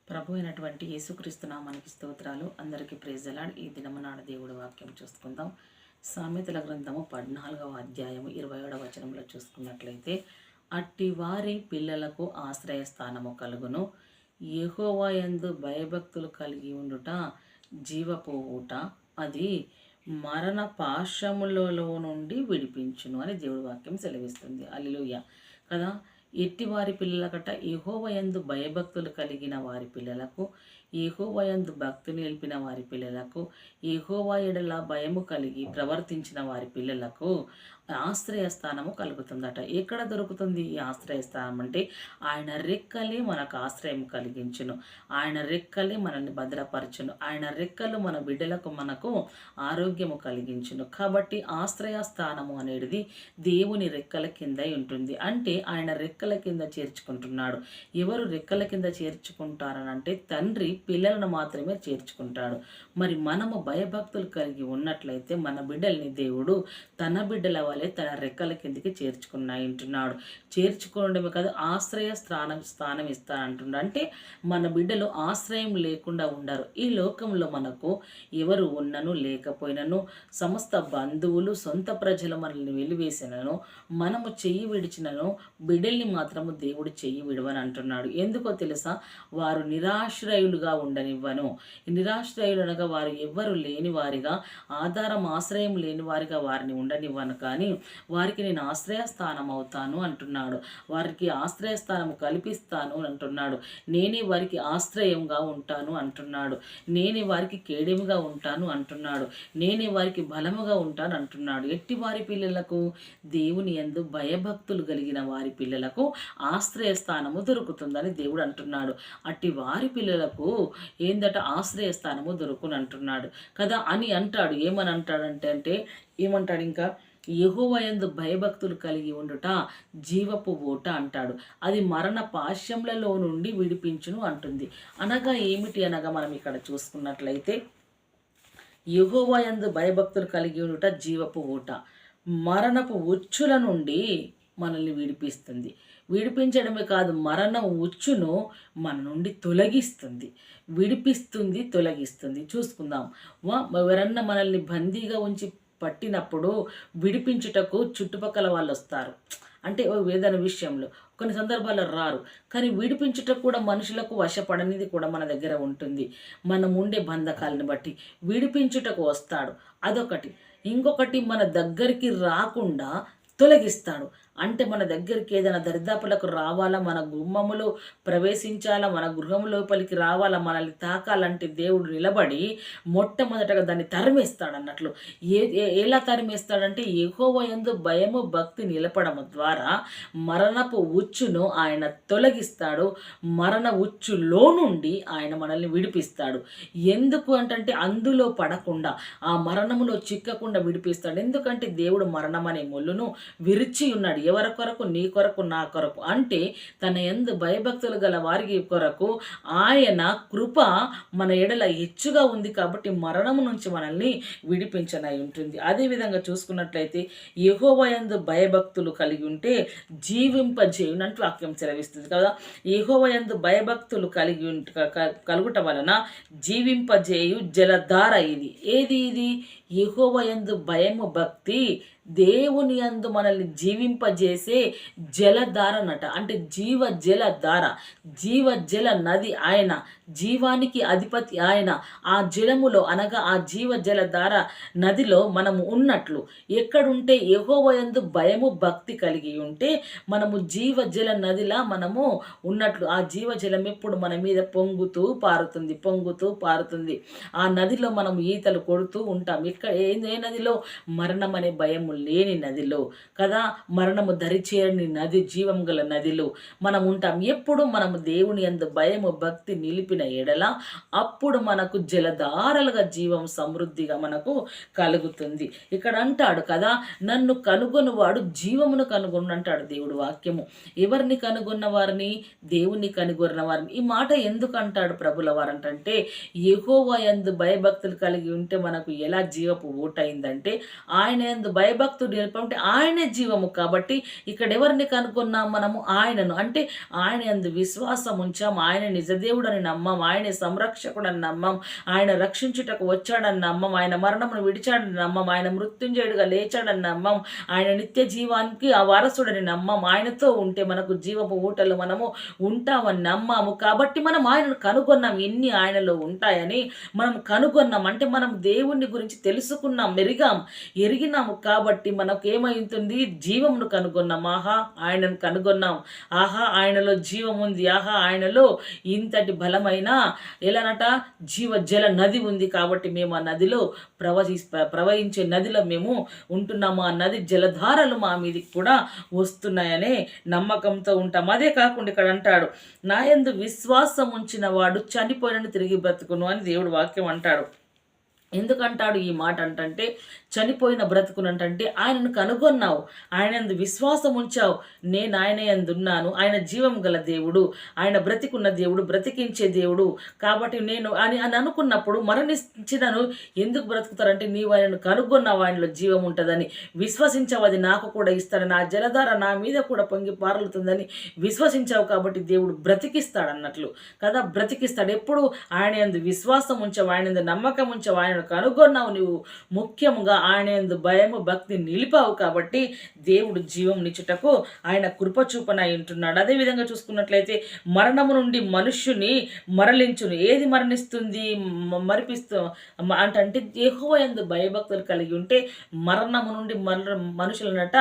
ప్రభు అయినటువంటి యేసుక్రీస్తు నామానికి స్తోత్రాలు. అందరికీ ప్రైజ్ ది లార్డ్. ఈ దినమునాడు దేవుడి వాక్యం చూసుకుందాం. సామెతల గ్రంథము 14వ అధ్యాయము 27వ వచనంలో చూసుకున్నట్లయితే, అట్టి వారి పిల్లలకు ఆశ్రయస్థానము కలుగును, యెహోవా యందు భయభక్తులు కలిగి ఉండుట జీవపు ఊట, అది మరణ పాశములలో నుండి విడిపించును అని దేవుడి వాక్యం సెలవిస్తుంది. హల్లెలూయా కదా. ఎట్టి వారి పిల్లలకట, యెహోవా యందు భయభక్తులు కలిగిన వారి పిల్లలకు, యెహోవా యందు భక్తి నిలిపిన వారి పిల్లలకు, యెహోవా ఎడల భయము కలిగి ప్రవర్తించిన వారి పిల్లలకు ఆశ్రయస్థానము కలుగుతుందట. ఎక్కడ దొరుకుతుంది ఈ ఆశ్రయస్థానం అంటే, ఆయన రెక్కలే మనకు ఆశ్రయం కలిగించును, ఆయన రెక్కలే మనల్ని భద్రపరచును, ఆయన రెక్కలు మన బిడ్డలకు మనకు ఆరోగ్యము కలిగించును. కాబట్టి ఆశ్రయస్థానము అనేది దేవుని రెక్కల కింద ఉంటుంది. అంటే ఆయన రెక్కల కింద చేర్చుకుంటున్నాడు. ఎవరు రెక్కల కింద చేర్చుకుంటారనంటే, తండ్రి పిల్లలను మాత్రమే చేర్చుకుంటాడు. మరి మనము భయభక్తులు కలిగి ఉన్నట్లయితే మన బిడ్డల్ని దేవుడు తన బిడ్డల వలె తన రెక్కల కిందికి చేర్చుకున్నాడు. చేర్చుకోవడమే కాదు, ఆశ్రయ స్థానం ఇస్తానంటున్నాడు. అంటే మన బిడ్డలు ఆశ్రయం లేకుండా ఉండరు. ఈ లోకంలో మనకు ఎవరు ఉన్నను లేకపోయినను, సమస్త బంధువులు సొంత ప్రజలు మనల్ని వెలివేసినను, మనము చెయ్యి విడిచినను, బిడ్డల్ని మాత్రము దేవుడు చెయ్యి విడవని అంటున్నాడు. ఎందుకో తెలుసా? వారు నిరాశ్రయులుగా ఉండనివ్వను. నిరాశ్రయులు అనగా వారు ఎవ్వరు లేని వారిగా, ఆశ్రయం లేని వారిగా వారిని ఉండనివ్వను, కానీ వారికి నేను ఆశ్రయస్థానం అవుతాను అంటున్నాడు. వారికి ఆశ్రయస్థానం కల్పిస్తాను అంటున్నాడు. నేనే వారికి ఆశ్రయంగా ఉంటాను అంటున్నాడు. నేనే వారికి కేడెముగా ఉంటాను అంటున్నాడు. నేనే వారికి బలముగా ఉంటాను అంటున్నాడు. ఎట్టి వారి పిల్లలకు? దేవుని యందు భయభక్తులు కలిగిన వారి పిల్లలకు ఆశ్రయస్థానము దొరుకుతుందని దేవుడు అంటున్నాడు. అట్టి వారి పిల్లలకు ఏందట? ఆశ్రయస్థానము దొరుకుని అంటున్నాడు కదా అని అంటాడు. ఏమని అంటాడంటే ఏమంటాడు ఇంకా? యెహోవా యందు భయభక్తులు కలిగి ఉండుట జీవపు ఊట అంటాడు. అది మరణ పాశములలో నుండి విడిపించును అంటుంది. అనగా ఏమిటి అనగా, మనం ఇక్కడ చూసుకున్నట్లయితే, యెహోవా యందు భయభక్తులు కలిగి ఉండుట జీవపు ఊట, మరణపు ఉచ్చుల నుండి మనల్ని విడిపిస్తుంది. విడిపించడమే కాదు, మరణ ఉచ్చును మన నుండి తొలగిస్తుంది, విడిపిస్తుంది, తొలగిస్తుంది. చూసుకుందాం. ఎవరన్నా మనల్ని బందీగా ఉంచి పట్టినప్పుడు విడిపించుటకు చుట్టుపక్కల వాళ్ళు వస్తారు. అంటే ఏదైనా విషయంలో కొన్ని సందర్భాల్లో రారు, కానీ విడిపించుటకు కూడా మనుషులకు వశపడనిది కూడా మన దగ్గర ఉంటుంది. మనం ఉండే బంధకాలను బట్టి విడిపించుటకు వస్తాడు. అదొకటి. ఇంకొకటి, మన దగ్గరికి రాకుండా తొలగిస్తాడు. అంటే మన దగ్గరికి ఏదైనా దరిదాపులకు రావాలా, మన గుమ్మములో ప్రవేశించాలా, మన గృహం లోపలికి రావాలా, మనల్ని తాకాలంటే దేవుడు నిలబడి మొట్టమొదటగా దాన్ని తరిమేస్తాడు అన్నట్లు. ఎలా తరిమేస్తాడంటే, యెహోవా యందు భయము భక్తి నిలపడము ద్వారా మరణపు ఉచ్చును ఆయన తొలగిస్తాడు. మరణ ఉచ్చులో నుండి ఆయన మనల్ని విడిపిస్తాడు. ఎందుకు అంటే, అందులో పడకుండా, ఆ మరణములో చిక్కకుండా విడిపిస్తాడు. ఎందుకంటే దేవుడు మరణం అనే ముళ్ళును విరిచి ఉన్నాడు. ఎవరి కొరకు? నీ కొరకు, నా కొరకు. అంటే తన యందు భయభక్తులు గల వారికి కొరకు ఆయన కృప మన ఎడల హెచ్చుగా ఉంది. కాబట్టి మరణము నుంచి మనల్ని విడిపించనై ఉంటుంది. అదేవిధంగా చూసుకున్నట్లయితే, యెహోవా యందు భయభక్తులు కలిగి ఉంటే జీవింపజేయునంటూ వాక్యం సెలవిస్తుంది కదా. యెహోవా యందు భయభక్తులు కలుగుట వలన జీవింపజేయు జలధార ఇది. ఇది యెహోవా యందు భయము భక్తి దేవుని యందు మనల్ని జీవింపజేసే జలధారనట. అంటే జీవ జలధార, జీవ జల నది ఆయన, జీవానికి అధిపతి ఆయన. ఆ జలములో అనగా ఆ జీవ జలధార నదిలో మనము ఉన్నట్లు. ఎక్కడుంటే? యెహోవా యందు భయము భక్తి కలిగి ఉంటే మనము జీవ జల నదిలా మనము ఉన్నట్లు. ఆ జీవ జలం ఎప్పుడు మన మీద పొంగుతూ పారుతుంది, పొంగుతూ పారుతుంది. ఆ నదిలో మనం ఈతలు కొడుతూ ఉంటాం. ఇక్కడ ఏ నదిలో? మరణం అనే భయము లేని నదిలో కదా. మరణము దరిచేరని నది, జీవం గల నదిలో మనం ఉంటాం. ఎప్పుడు మనము దేవుని యందు భయము భక్తి నిలిపిన ఎడల అప్పుడు మనకు జలధారలుగా జీవం సమృద్ధిగా మనకు కలుగుతుంది. ఇక్కడ అంటాడు కదా, నన్ను కనుగొన్నవాడు జీవమును కనుగొను అంటాడు దేవుడు వాక్యము. ఎవరిని కనుగొన్న వారిని? దేవుని కనుగొన్న వారిని. ఈ మాట ఎందుకు అంటాడు ప్రభుల వారంటే, యెహోవా యందు భయభక్తులు కలిగి ఉంటే మనకు ఎలా జీవ జీవపు ఊట అయిందంటే ఆయన యందు భయభక్తులు నిలపంటే ఆయనే జీవము. కాబట్టి ఇక్కడ ఎవరిని కనుక్కున్నాం మనము? ఆయనను. అంటే ఆయన యందు విశ్వాసం ఉంచాం, ఆయన నిజదేవుడని నమ్మం, ఆయనే సంరక్షకుడని నమ్మం, ఆయన రక్షించుటకు వచ్చాడని నమ్మం, ఆయన మరణమును విడిచాడని నమ్మం, ఆయన మృత్యుంజయుడిగా లేచాడని నమ్మం, ఆయన నిత్య జీవానికి ఆ వారసుడని నమ్మం. ఆయనతో ఉంటే మనకు జీవపు ఊటలు మనము ఉంటామని నమ్మాము. కాబట్టి మనం ఆయనను కనుగొన్నాం. ఎన్ని ఆయనలో ఉంటాయని మనం కనుగొన్నాం. అంటే మనం దేవుని గురించి తెలుసుకున్నాం, ఎరిగినాము. కాబట్టి మనకు ఏమైంటుంది? జీవమును కనుగొన్నాం. ఆహా ఆయనను కనుగొన్నాం, ఆహా ఆయనలో జీవం ఉంది, ఆహా ఆయనలో ఇంతటి బలమైన ఎలానట జల నది ఉంది. కాబట్టి మేము ఆ నదిలో ప్రవహించే నదిలో మేము ఉంటున్నాము. ఆ నది జలధారలు మా మీదకి కూడా వస్తున్నాయనే నమ్మకంతో ఉంటాం. అదే కాకుండా ఇక్కడ అంటాడు, నా యందు విశ్వాసం ఉంచిన వాడు చనిపోయినను తిరిగి బ్రతుకును అని దేవుడు వాక్యం అంటాడు. ఎందుకంటాడు ఈ మాట అంటే చనిపోయిన బ్రతుకునంటే ఆయనను కనుగొన్నావు, ఆయన యందు విశ్వాసం ఉంచావు, నేను ఆయన యందున్నాను, ఆయన జీవం గల దేవుడు, ఆయన బ్రతికున్న దేవుడు, బ్రతికించే దేవుడు. కాబట్టి నేను అని అనుకున్నప్పుడు మరణించినను ఎందుకు బ్రతుకుతారంటే నీవు ఆయనను కనుగొన్నావు, ఆయనలో జీవం ఉంటుందని విశ్వసించావు, అది నాకు కూడా ఇస్తాడని, ఆ జలధార నా మీద కూడా పొంగి పారులుతుందని విశ్వసించావు. కాబట్టి దేవుడు బ్రతికిస్తాడు అన్నట్లు కదా, బ్రతికిస్తాడు. ఎప్పుడు ఆయన యందు విశ్వాసం ఉంచావు, ఆయన యందు నమ్మకం ఉంచావు, ఆయన కనుగొన్నావు, నువ్వు ముఖ్యంగా ఆయన యందు భయము భక్తి నిలిపావు. కాబట్టి దేవుడు జీవం నిచ్చుటకు ఆయన కృపచూపన ఉంటున్నాడు. అదేవిధంగా చూసుకున్నట్లయితే మరణము నుండి మనుష్యుని మరలించును. ఏది మరణిస్తుంది? మరిపిస్తూ అంటే యెహోవా యందు భయభక్తులు కలిగి ఉంటే మరణము నుండి మనుషులనట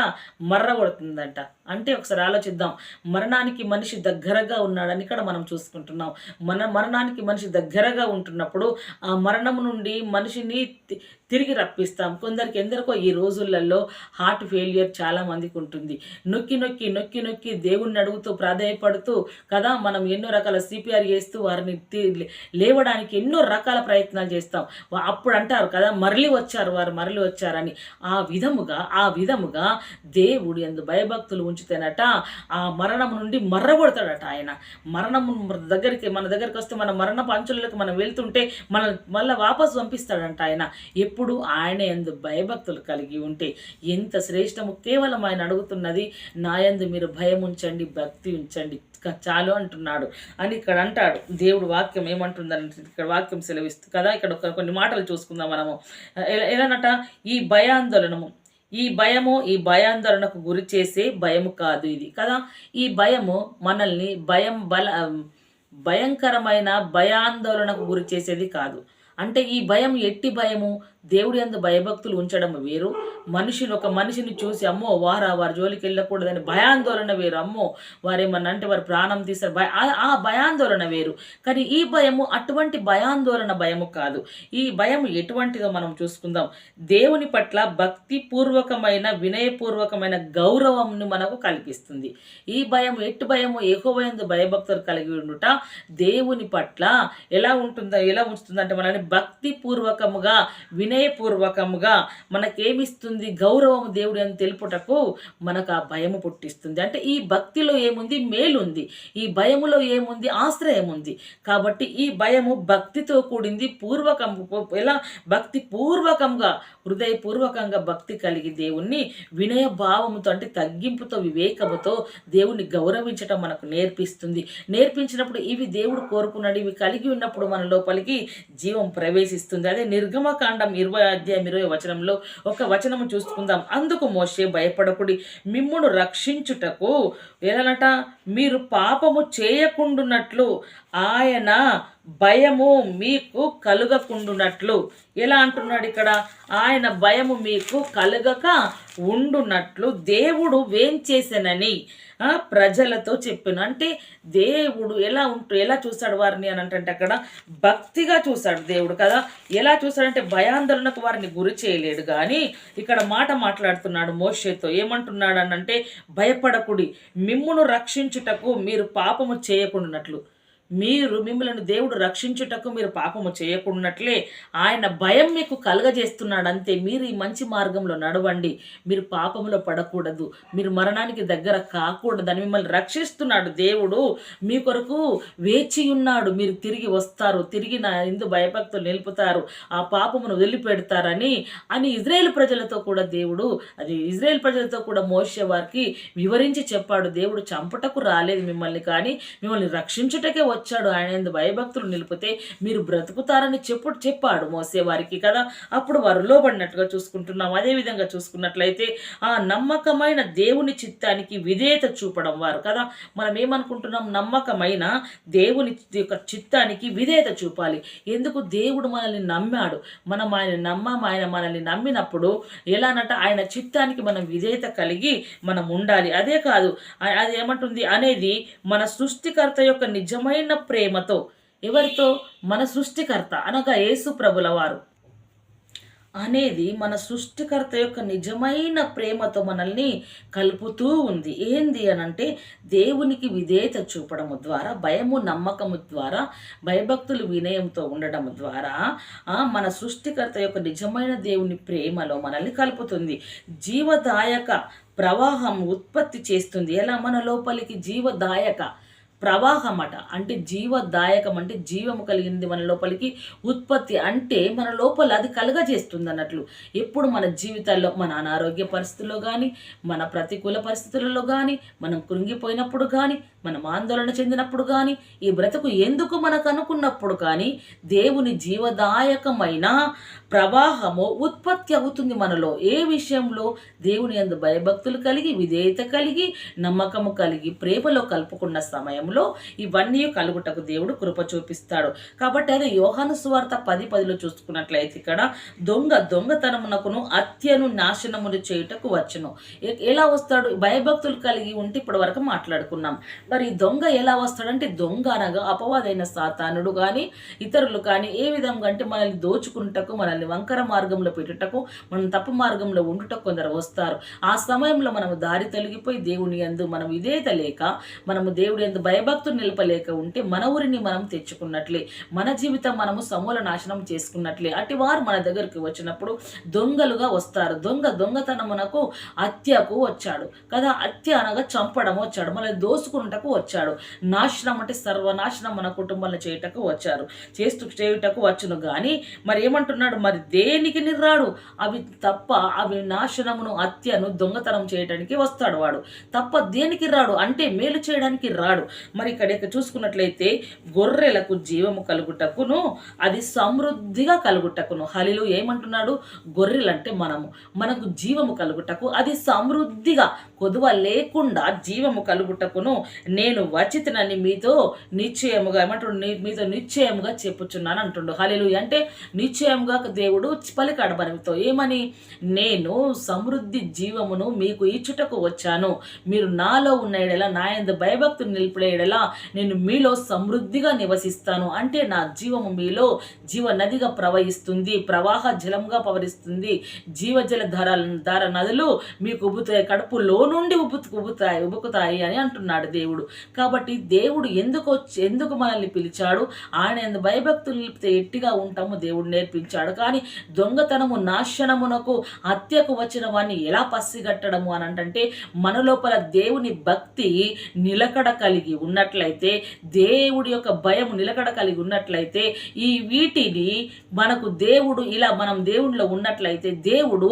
మర్రగొడుతుందంట. అంటే ఒకసారి ఆలోచిద్దాం, మరణానికి మనిషి దగ్గరగా ఉన్నాడని ఇక్కడ మనం చూసుకుంటున్నాం. మరణానికి మనిషి దగ్గరగా ఉంటున్నప్పుడు ఆ మరణము నుండి మనిషిని తిరిగి రప్పిస్తాం. ఎందరికో ఈ రోజులలో హార్ట్ ఫెయిలియర్ చాలా మందికి ఉంటుంది. నొక్కి నొక్కి నొక్కి నొక్కి దేవుణ్ణి అడుగుతూ ప్రాధాయపడుతూ కదా మనం ఎన్నో రకాల సిపిఆర్ చేస్తూ వారిని లేవడానికి ఎన్నో రకాల ప్రయత్నాలు చేస్తాం. అప్పుడు అంటారు కదా వారు మరలి వచ్చారని. ఆ విధముగా దేవుడు యందు భయభక్తులు ఉంచితేనట ఆ మరణం నుండి మర్రగొడతాడట. ఆయన మన దగ్గరికి వస్తే మన మరణ పంచులకు మనం వెళ్తుంటే మళ్ళీ వాపసు పంపిస్తాడంట ఆయన. ఎప్పుడు ఆయన యందు భయభక్తులు కలిగి ఉంటే ఎంత శ్రేష్టము. కేవలం ఆయన అడుగుతున్నది, నా యందు మీరు భయం ఉంచండి, భక్తి ఉంచండి చాలు అంటున్నాడు అని ఇక్కడ అంటాడు. దేవుడు వాక్యం ఏమంటుందని ఇక్కడ వాక్యం సెలవిస్తుంది కదా. ఇక్కడ కొన్ని మాటలు చూసుకుందాం మనము. ఎలానట, ఈ భయాందోళనకు గురి చేసే భయము కాదు ఇది కదా. ఈ భయము మనల్ని భయంకరమైన భయాందోళనకు గురి చేసేది కాదు. అంటే ఈ భయం ఎట్టి భయము? దేవుడి యందు భయభక్తులు ఉంచడం వేరు, ఒక మనిషిని చూసి అమ్మో వారి జోలికి వెళ్ళకూడదని భయాందోళన వేరు. అమ్మో వారేమన్నా అంటే వారి ప్రాణం తీస్తారు, ఆ భయాందోళన వేరు. కానీ ఈ భయము అటువంటి భయాందోళన కాదు. ఈ భయం ఎటువంటిదో మనం చూసుకుందాం. దేవుని పట్ల భక్తిపూర్వకమైన వినయపూర్వకమైన గౌరవంను మనకు కల్పిస్తుంది. ఈ భయం ఎట్టి భయము? యెహోవా యందు భయభక్తులు కలిగి ఉండుట దేవుని పట్ల ఎలా ఉంచుతుందంటే మనల్ని భక్తిపూర్వకముగా వినయపూర్వకముగా మనకేమిస్తుంది? గౌరవము దేవుడు అని తెలుపుటకు మనకు ఆ భయము పుట్టిస్తుంది. అంటే ఈ భక్తిలో ఏముంది? మేలుంది. ఈ భయములో ఏముంది? ఆశ్రయం ఉంది. కాబట్టి ఈ భయము భక్తితో కూడింది. భక్తిపూర్వకంగా హృదయపూర్వకంగా భక్తి కలిగి దేవుణ్ణి వినయ భావముతో అంటే తగ్గింపుతో వివేకముతో దేవుణ్ణి గౌరవించటం మనకు నేర్పించినప్పుడు ఇవి దేవుడు కోరుకున్నాడు. ఇవి కలిగి ఉన్నప్పుడు మన లోపలికి జీవం ప్రవేశిస్తుంది. అదే నిర్గమకాండం 20 ఒక వచనము చూసుకుందాం. అందుకు మోషే, భయపడకుడి, మిమ్మును రక్షించుటకు ఎలానట మీరు పాపము చేయకుండునట్లు ఆయన భయము మీకు కలుగకుండునట్లు. ఎలా అంటున్నాడు ఇక్కడ? ఆయన భయము మీకు కలుగక ఉండునట్లు దేవుడు వేంచేసెనని ప్రజలతో చెప్పాను. అంటే దేవుడు ఎలా చూశాడు వారిని అని అంటే అక్కడ భక్తిగా చూశాడు దేవుడు కదా. ఎలా చూశాడంటే భయాందోళనకు వారిని గురి చేయలేడు. కానీ ఇక్కడ మాట్లాడుతున్నాడు మోషేతో. ఏమంటున్నాడు అనంటే, భయపడకుడి, మిమ్మును రక్షించుటకు మీరు పాపము చేయకుండానట్లు. మిమ్మల్ని దేవుడు రక్షించుటకు మీరు పాపము చేయకున్నట్లే ఆయన భయం మీకు కలగజేస్తున్నాడు అంతే. మీరు ఈ మంచి మార్గంలో నడవండి, మీరు పాపంలో పడకూడదు, మీరు మరణానికి దగ్గర కాకూడదని మిమ్మల్ని రక్షిస్తున్నాడు దేవుడు. మీ కొరకు వేచి ఉన్నాడు. మీరు తిరిగి వస్తారు, తిరిగి నా యందు భయభక్తులు నిలుపుతారు, ఆ పాపమును వదిలిపెడతారని ఇజ్రాయేల్ ప్రజలతో కూడా ఇజ్రాయేల్ ప్రజలతో కూడా మోషే వారికి వివరించి చెప్పాడు. దేవుడు చంపటకు రాలేదు మిమ్మల్ని, కానీ మిమ్మల్ని రక్షించుటకే వచ్చాడు. ఆయన యందు భయభక్తులు నిలిపితే మీరు బ్రతుకుతారని చెప్పాడు మోసే వారికి కదా. అప్పుడు వారు లోబడినట్టుగా చూసుకుంటున్నాం. అదేవిధంగా చూసుకున్నట్లయితే ఆ నమ్మకమైన దేవుని చిత్తానికి విధేయత చూపడం వారు కదా. మనం ఏమనుకుంటున్నాం? నమ్మకమైన దేవుని యొక్క చిత్తానికి విధేయత చూపాలి. ఎందుకు? దేవుడు మనల్ని నమ్మాడు, మనం ఆయన మనల్ని నమ్మినప్పుడు ఎలానంట ఆయన చిత్తానికి మనం విధేయత కలిగి మనం ఉండాలి. అదే కాదు, అది ఏమంటుంది అనేది మన సృష్టికర్త యొక్క నిజమైన ప్రేమతో. ఎవరితో? మన సృష్టికర్త అనగా యేసు ప్రభుల వారు అనేది మన సృష్టికర్త యొక్క నిజమైన ప్రేమతో మనల్ని కలుపుతూ ఉంది. ఏంది అనంటే దేవునికి విధేయత చూపడము ద్వారా, భయము నమ్మకము ద్వారా, భయభక్తులు వినయంతో ఉండడం ద్వారా మన సృష్టికర్త యొక్క నిజమైన దేవుని ప్రేమలో మనల్ని కలుపుతుంది. జీవదాయక ప్రవాహం ఉత్పత్తి చేస్తుంది. ఎలా? మన లోపలికి జీవదాయక ప్రవాహం అంటే జీవదాయకం అంటే జీవము కలిగింది మన లోపలికి ఉత్పత్తి అంటే మన లోపల అది కలగజేస్తుంది అన్నట్లు. ఎప్పుడు మన జీవితాల్లో మన అనారోగ్య పరిస్థితుల్లో కానీ, మన ప్రతికూల పరిస్థితులలో కానీ, మనం కృంగిపోయినప్పుడు కానీ, మనం ఆందోళన చెందినప్పుడు కానీ, ఈ బ్రతుకు ఎందుకు మనకు అనుకున్నప్పుడు కానీ దేవుని జీవదాయకమైన ప్రవాహము ఉత్పత్తి అవుతుంది మనలో. ఏ విషయంలో? దేవుని యందు భయభక్తులు కలిగి, విధేయత కలిగి, నమ్మకము కలిగి, ప్రేమలో కలుపుకున్న సమయంలో ఇవన్నీ కలుగుటకు దేవుడు కృప చూపిస్తాడు. కాబట్టి అదే యోహాను సువార్త 10:10 చూసుకున్నట్లయితే ఇక్కడ దొంగతనమునకును హత్యను నాశనమును చేయుటకు వచ్చును. ఎలా వస్తాడు? భయభక్తులు కలిగి ఉంటే ఇప్పటి వరకు మాట్లాడుకున్నాం. మరి దొంగ ఎలా వస్తాడంటే, దొంగ అనగా అపవాదైన సాతానుడు కానీ, ఇతరులు కానీ ఏ విధంగా అంటే మనల్ని దోచుకుంటకు, మనల్ని వంకర మార్గంలో పెట్టుటకు, మనం తప్పు మార్గంలో ఉండుటకు కొందరు వస్తారు. ఆ సమయంలో మనము దారి తొలగిపోయి దేవుని యందు మనం విధేయత లేక, మనము దేవుడి యందు భయభక్తులు నిలపలేక ఉంటే మన ఊరిని మనం తెచ్చుకున్నట్లే, మన జీవితం మనము సమూల నాశనం చేసుకున్నట్లే. అటు వారు మన దగ్గరికి వచ్చినప్పుడు దొంగలుగా వస్తారు. దొంగతనమునకు హత్యకు వచ్చాడు కదా. హత్య అనగా చంపడం వచ్చాడు, మనల్ని దోసుకున్నటకు వచ్చాడు. నాశనం అంటే సర్వనాశనం మన కుటుంబాలను చేయుటకు చేయుటకు వచ్చును. కానీ మరి ఏమంటున్నాడు? మరి దేనికి రాడు? అవి నాశనమును, హత్యను, దొంగతనం చేయడానికి వస్తాడు వాడు తప్ప దేనికి రాడు అంటే మేలు చేయడానికి రాడు. మరి ఇక్కడ చూసుకున్నట్లయితే గొర్రెలకు జీవము కలుగుటకును, అది సమృద్ధిగా కలుగుటకును. హలిలు ఏమంటున్నాడు? గొర్రెలంటే మనకు జీవము కలుగుటకు, అది సమృద్ధిగా కొదువ లేకుండా జీవము కలుగుటకును నేను వచ్చితనని మీతో నిశ్చయముగా మీతో నిశ్చయముగా చెప్పుచున్నాను అంటుండు. హల్లెలూయా. అంటే నిశ్చయముగా దేవుడు పలికాడు మనతో ఏమని? నేను సమృద్ధి జీవమును మీకు ఇచ్చుటకు వచ్చాను. మీరు నాలో ఉన్న ఎడల, నా యందు భయభక్తులు నిలిపే ఎడల నేను మీలో సమృద్ధిగా నివసిస్తాను. అంటే నా జీవము మీలో జీవ నదిగా ప్రవహిస్తుంది, ప్రవాహ జలంగా ప్రవహిస్తుంది. జీవజల ధార నదులు మీకు ఉబ్బుతాయి, కడుపులో నుండి ఉబుకుతాయి అని అంటున్నాడు దేవుడు. కాబట్టి దేవుడు ఎందుకు మనల్ని పిలిచాడు? ఆయన యందు భయభక్తులు నిలిపితే ఎట్టిగా ఉంటాము దేవుడు నేర్పించాడు. కానీ దొంగతనము, నాశనమునకు, హత్యకు వచ్చిన వాడిని ఎలా పసిగట్టడము అని అంటే మన లోపల దేవుని భక్తి నిలకడ కలిగి ఉన్నట్లయితే, దేవుడి యొక్క భయం నిలకడ కలిగి ఉన్నట్లయితే, ఈ వీటిని మనకు దేవుడు ఇలా మనం దేవుడిలో ఉన్నట్లయితే దేవుడు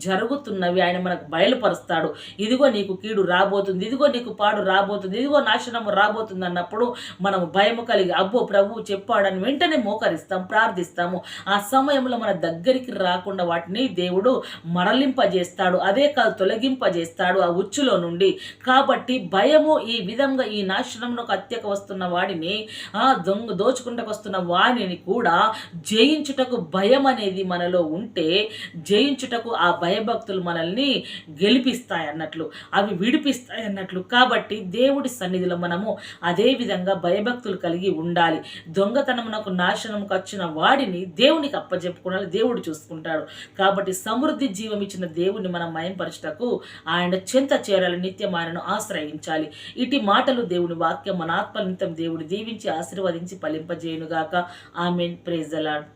జరుగుతున్నవి ఆయన మనకు బయలుపరుస్తాడు. ఇదిగో నీకు కీడు రాబోతుంది, ఇదిగో నీకు పాడు రాబోతుంది, ఇదిగో నాశనము రాబోతుంది అన్నప్పుడు మనము భయము కలిగి అబ్బో ప్రభువు చెప్పాడని వెంటనే మోకరిస్తాం, ప్రార్థిస్తాము. ఆ సమయంలో మన దగ్గరికి రాకుండా వాటిని దేవుడు మరలింపజేస్తాడు. అదే కాదు, తొలగింపజేస్తాడు ఆ ఉచ్చులో నుండి. కాబట్టి భయము ఈ విధంగా ఈ నాశనంలో హత్యకు వస్తున్న వాడిని, దోచుకుంటకు వస్తున్న వాడిని కూడా జయించుటకు భయం అనేది మనలో ఉంటే, జయించుటకు ఆ భయభక్తులు మనల్ని గెలిపిస్తాయి అన్నట్లు, అవి విడిపిస్తాయి అన్నట్లు. కాబట్టి దేవుడి సన్నిధిలో మనము అదే విధంగా భయభక్తులు కలిగి ఉండాలి. దొంగతనమునకు నాశనముకు వచ్చిన వాడిని దేవునికి అప్పచెప్పుకోవాలి, దేవుడు చూసుకుంటాడు. కాబట్టి సమృద్ధి జీవం ఇచ్చిన దేవుణ్ణి మనం మయంపరచుటకు ఆయన చెంత చేరాలి, నిత్యం ఆయనను ఆశ్రయించాలి. ఇటు మాటలు దేవుని వాక్యం మన ఆత్మ నిమిత్తం దేవుడు దీవించి ఆశీర్వదించి ఫలింపజేయునుగాక. ఆమేన్. Praise the lord.